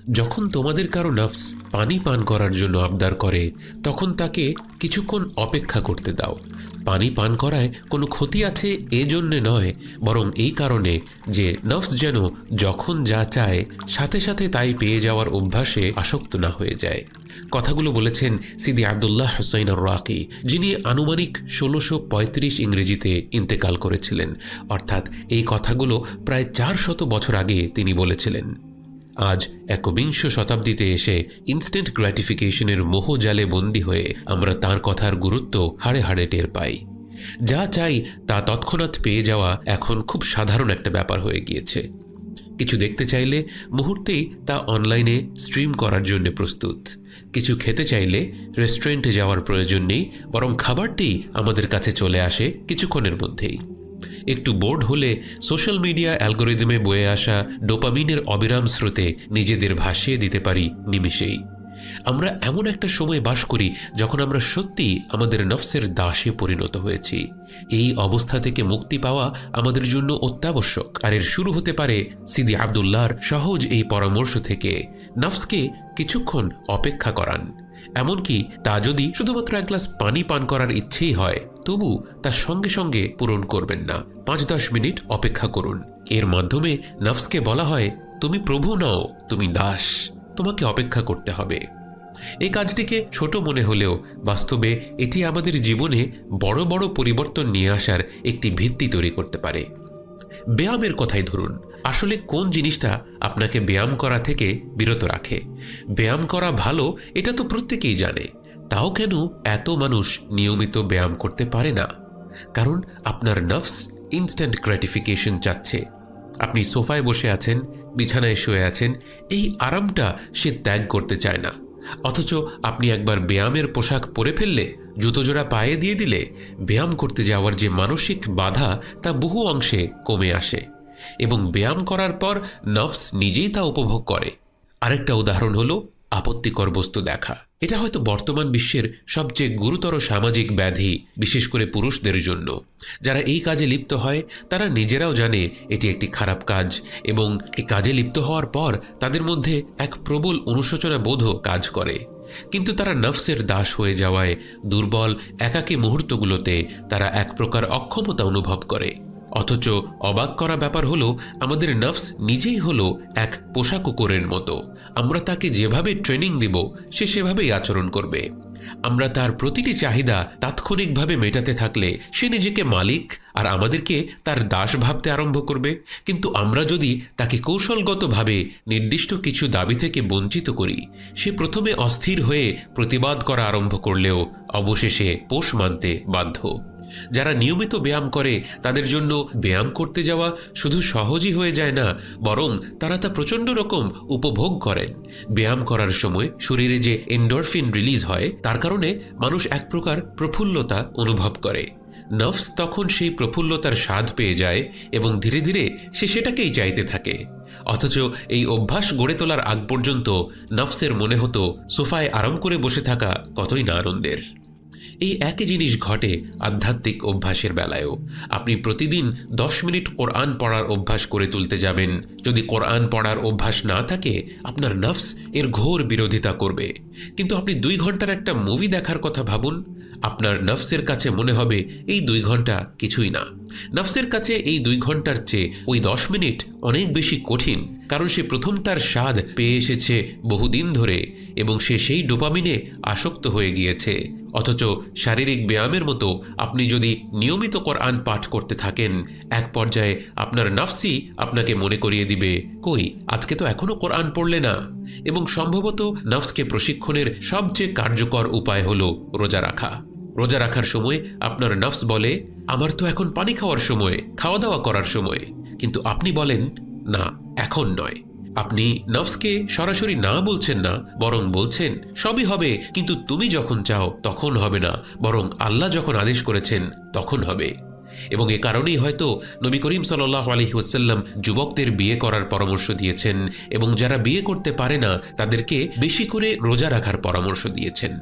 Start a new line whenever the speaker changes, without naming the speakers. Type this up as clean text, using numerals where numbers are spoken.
যখন তোমাদের কারো নফস পানি পান করার জন্য আবদার করে তখন তাকে কিছুক্ষণ অপেক্ষা করতে দাও। পানি পান করায় কোনো ক্ষতি আছে এজন্যে নয়, বরং এই কারণে যে নফস যেন যখন যা চায় সাথে সাথে তাই পেয়ে যাওয়ার অভ্যাসে আসক্ত না হয়ে যায়। কথাগুলো বলেছেন সিদি আব্দুল্লাহ হুসাইন আর-রাকি, যিনি আনুমানিক 1635 ইংরেজিতে ইন্তেকাল করেছিলেন। অর্থাৎ এই কথাগুলো প্রায় 400 বছর আগে তিনি বলেছিলেন। আজ 21শ শতাব্দীতে এসে ইনস্ট্যান্ট গ্র্যাটিফিকেশনের মোহজালে বন্দী হয়ে আমরা তার কথার গুরুত্ব হাড়ে হাড়ে টের পাই। যা চাই তা তৎক্ষণাৎ পেয়ে যাওয়া এখন খুব সাধারণ একটা ব্যাপার হয়ে গিয়েছে। কিছু দেখতে চাইলে মুহূর্তেই তা অনলাইনে স্ট্রিম করার জন্য প্রস্তুত। কিছু খেতে চাইলে রেস্টুরেন্টে যাওয়ার প্রয়োজন নেই, বরং খাবারটি আমাদের কাছে চলে আসে কিছুক্ষণের মধ্যেই। একটু বোর্ড হলে সোশ্যাল মিডিয়া অ্যালগোরিদমে বয়ে আসা ডোপামিনের অবিরাম স্রোতে নিজেদের ভাসিয়ে দিতে পারি নিমিষেই। আমরা এমন একটা সময় বাস করি যখন আমরা সত্যি আমাদের নফসের দাসে পরিণত হয়েছি। এই অবস্থা থেকে মুক্তি পাওয়া আমাদের জন্য অত্যাবশ্যক। আর এর শুরু হতে পারে সিদি আব্দুল্লাহর সহজ এই পরামর্শ থেকে। নফসকে কিছুক্ষণ অপেক্ষা করান, এমনকি তা যদি শুধুমাত্র এক গ্লাস পানি পান করার ইচ্ছেই হয় তবু তার সঙ্গে সঙ্গে পূরণ করবেন না। 5-10 মিনিট অপেক্ষা করুন। এর মাধ্যমে নফসকে বলা হয়, তুমি প্রভু নও, তুমি দাস, তোমাকে অপেক্ষা করতে হবে। এই কাজটিকে ছোট মনে হলেও বাস্তবে এটি আমাদের জীবনে বড় বড় পরিবর্তন নিয়ে আসার একটি ভিত্তি তৈরি করতে পারে। ব্যায়ামের কথাই ধরুন, আসলে কোন জিনিসটা আপনাকে ব্যায়াম করা থেকে বিরত রাখে? ব্যায়াম করা ভালো এটা তো প্রত্যেকেই জানে, তাও কেন এত মানুষ নিয়মিত ব্যায়াম করতে পারে না? কারণ আপনার নফস ইনস্ট্যান্ট গ্র্যাটিফিকেশন চাচ্ছে। আপনি সোফায় বসে আছেন, বিছানায় শুয়ে আছেন, এই আরামটা সে ত্যাগ করতে চায় না। অথচ আপনি একবার ব্যায়ামের পোশাক পরে ফেললে, জুতোজোড়া পায়ে দিয়ে দিলে ব্যায়াম করতে যাওয়ার যে মানসিক বাধা তা বহু অংশে কমে আসে এবং ব্যায়াম করার পর নফস নিজেই তা উপভোগ করে। আরেকটা উদাহরণ হলো আপত্তিকর বস্তু দেখা। এটা হয়তো বর্তমান বিশ্বের সবচেয়ে গুরুতর সামাজিক ব্যাধি, বিশেষ করে পুরুষদের জন্য। যারা এই কাজে লিপ্ত হয় তারা নিজেরাও জানে এটি একটি খারাপ কাজ এবং এই কাজে লিপ্ত হওয়ার পর তাদের মধ্যে এক প্রবল অনুশোচনা বোধও কাজ করে। কিন্তু তারা নফসের দাস হয়ে যাওয়ায় দুর্বল একাকী মুহূর্তগুলোতে তারা এক প্রকার অক্ষমতা অনুভব করে। অথচ অবাক করা ব্যাপার হলো, আমাদের নফস নিজেই হলো এক পোষা কুকুরের মতো। আমরা তাকে যেভাবে ট্রেনিং দিব সে সেভাবেই আচরণ করবে। আমরা তার প্রতিটি চাহিদা তাৎক্ষণিকভাবে মেটাতে থাকলে সে নিজেকে মালিক আর আমাদেরকে তার দাস ভাবতে আরম্ভ করবে। কিন্তু আমরা যদি তাকে কৌশলগতভাবে নির্দিষ্ট কিছু দাবি থেকে বঞ্চিত করি, সে প্রথমে অস্থির হয়ে প্রতিবাদ করা আরম্ভ করলেও অবশেষে পোষ মানতে বাধ্য। যারা নিয়মিত ব্যায়াম করে তাদের জন্য ব্যায়াম করতে যাওয়া শুধু সহজই হয়ে যায় না, বরং তারা তা প্রচণ্ড রকম উপভোগ করেন। ব্যায়াম করার সময় শরীরে যে এন্ডরফিন রিলিজ হয় তার কারণে মানুষ এক প্রকার প্রফুল্লতা অনুভব করে। নফস তখন সেই প্রফুল্লতার স্বাদ পেয়ে যায় এবং ধীরে ধীরে সে সেটাকেই চাইতে থাকে। অথচ এই অভ্যাস গড়ে তোলার আগ পর্যন্ত নফসের মনে হতো সোফায় আরাম করে বসে থাকা কতই না আনন্দের। এই একই জিনিস ঘটে আধ্যাত্মিক অভ্যাসের বেলায়ও। আপনি প্রতিদিন 10 মিনিট কোরআন পড়ার অভ্যাস করে তুলতে যাবেন। যদি কোরআন পড়ার অভ্যাস না থাকে, আপনার নফস এর ঘোর বিরোধিতা করবে। কিন্তু আপনি 2 ঘন্টার একটা মুভি দেখার কথা ভাবুন, আপনার নফসের কাছে মনে হবে এই 2 ঘন্টা কিছুই না। নফসের কাছে এই 2 ঘন্টার চেয়ে ওই 10 মিনিট অনেক বেশি কঠিন, কারণ সে প্রথম তার স্বাদ পেয়ে এসেছে বহুদিন ধরে এবং সে সেই ডোপামিনে আসক্ত হয়ে গিয়েছে। অথচ শারীরিক ব্যায়ামের মতো আপনি যদি নিয়মিত কোরআন পাঠ করতে থাকেন, এক পর্যায়ে আপনার নফসই আপনাকে মনে করিয়ে দিবে, কই আজকে তো এখনো কোরআন পড়লে না। এবং সম্ভবত নফসকে প্রশিক্ষণের সবচেয়ে কার্যকর উপায় হলো রোজা রাখা। রোজা রাখার সময় আপনার নফস বলে, আমার তো এখন পানি খাওয়ার সময়, খাওয়া দাওয়া করার সময়। কিন্তু আপনি বলেন, না এখন নয়। আপনি নফসকে সরাসরি না বলছেন না, বরং বলছেন সবই হবে, কিন্তু তুমি যখন চাও তখন হবে না, বরং আল্লাহ যখন আদেশ করেছেন তখন হবে। এবং এ কারণেই হয়তো নবী করিম সাল্লাল্লাহু আলাইহি ওয়াসাল্লাম যুবকদের বিয়ে করার পরামর্শ দিয়েছেন এবং যারা বিয়ে করতে পারে না তাদেরকে বেশি করে রোজা রাখার পরামর্শ দিয়েছেন।